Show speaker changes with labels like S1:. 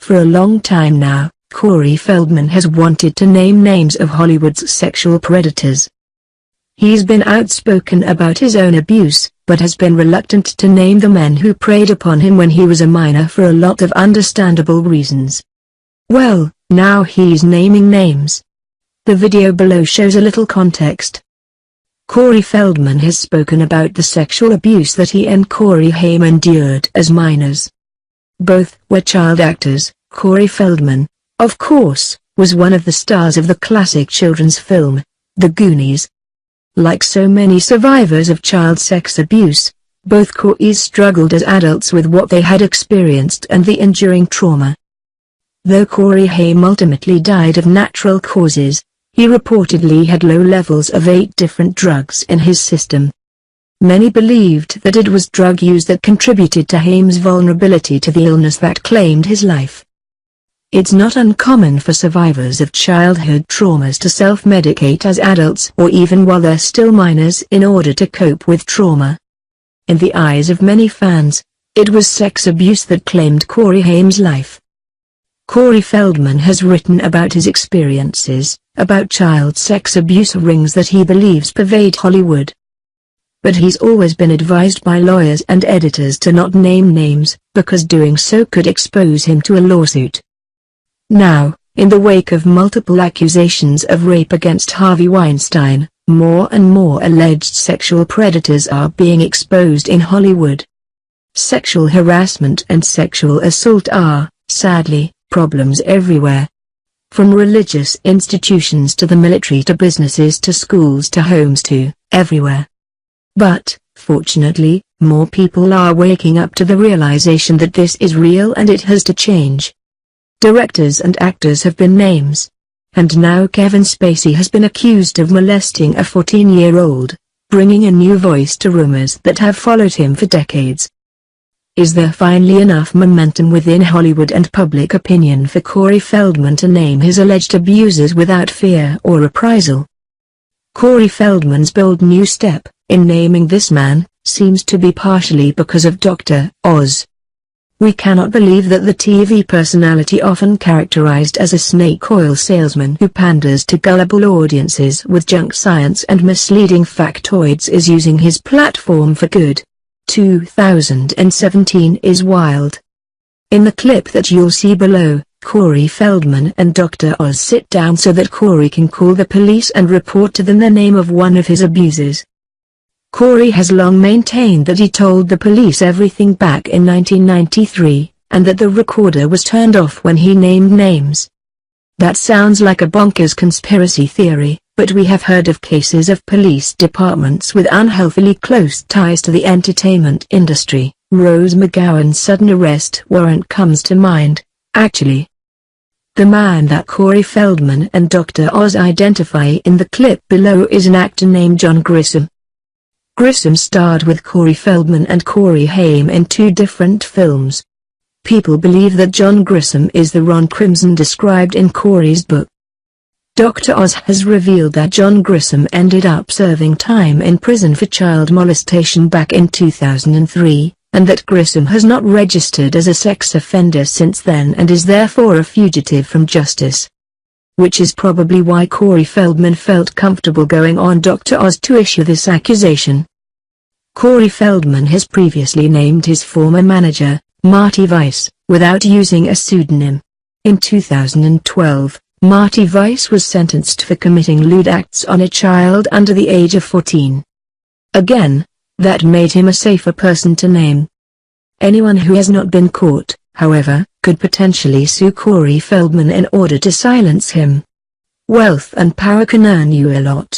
S1: For a long time now, Corey Feldman has wanted to name names of Hollywood's sexual predators. He's been outspoken about his own abuse, but has been reluctant to name the men who preyed upon him when he was a minor for a lot of understandable reasons. Well, now he's naming names. The video below shows a little context. Corey Feldman has spoken about the sexual abuse that he and Corey Haim endured as minors. Both were child actors. Corey Feldman, of course, was one of the stars of the classic children's film, The Goonies. Like so many survivors of child sex abuse, both Coreys struggled as adults with what they had experienced and the enduring trauma. Though Corey Haim ultimately died of natural causes, he reportedly had low levels of 8 different drugs in his system. Many believed that it was drug use that contributed to Haim's vulnerability to the illness that claimed his life. It's not uncommon for survivors of childhood traumas to self-medicate as adults or even while they're still minors in order to cope with trauma. In the eyes of many fans, it was sex abuse that claimed Corey Haim's life. Corey Feldman has written about his experiences, about child sex abuse rings that he believes pervade Hollywood. But he's always been advised by lawyers and editors to not name names, because doing so could expose him to a lawsuit. Now, in the wake of multiple accusations of rape against Harvey Weinstein, more and more alleged sexual predators are being exposed in Hollywood. Sexual harassment and sexual assault are, sadly, problems everywhere. From religious institutions to the military to businesses to schools to homes to everywhere. But, fortunately, more people are waking up to the realization that this is real and it has to change. Directors and actors have been names. And now Kevin Spacey has been accused of molesting a 14-year-old, bringing a new voice to rumors that have followed him for decades. Is there finally enough momentum within Hollywood and public opinion for Corey Feldman to name his alleged abusers without fear or reprisal? Corey Feldman's bold new step, in naming this man, seems to be partially because of Dr. Oz. We cannot believe that the TV personality often characterized as a snake oil salesman who panders to gullible audiences with junk science and misleading factoids is using his platform for good. 2017 is wild. In the clip that you'll see below, Corey Feldman and Dr. Oz sit down so that Corey can call the police and report to them the name of one of his abusers. Corey has long maintained that he told the police everything back in 1993, and that the recorder was turned off when he named names. That sounds like a bonkers conspiracy theory, but we have heard of cases of police departments with unhealthily close ties to the entertainment industry. Rose McGowan's sudden arrest warrant comes to mind, actually. The man that Corey Feldman and Dr. Oz identify in the clip below is an actor named John Grissom. Grissom starred with Corey Feldman and Corey Haim in 2 different films. People believe that John Grissom is the Ron Crimson described in Corey's book. Dr. Oz has revealed that John Grissom ended up serving time in prison for child molestation back in 2003, and that Grissom has not registered as a sex offender since then and is therefore a fugitive from justice. Which is probably why Corey Feldman felt comfortable going on Dr. Oz to issue this accusation. Corey Feldman has previously named his former manager, Marty Weiss, without using a pseudonym. In 2012, Marty Weiss was sentenced for committing lewd acts on a child under the age of 14. Again, that made him a safer person to name. Anyone who has not been caught, however, could potentially sue Corey Feldman in order to silence him. Wealth and power can earn you a lot,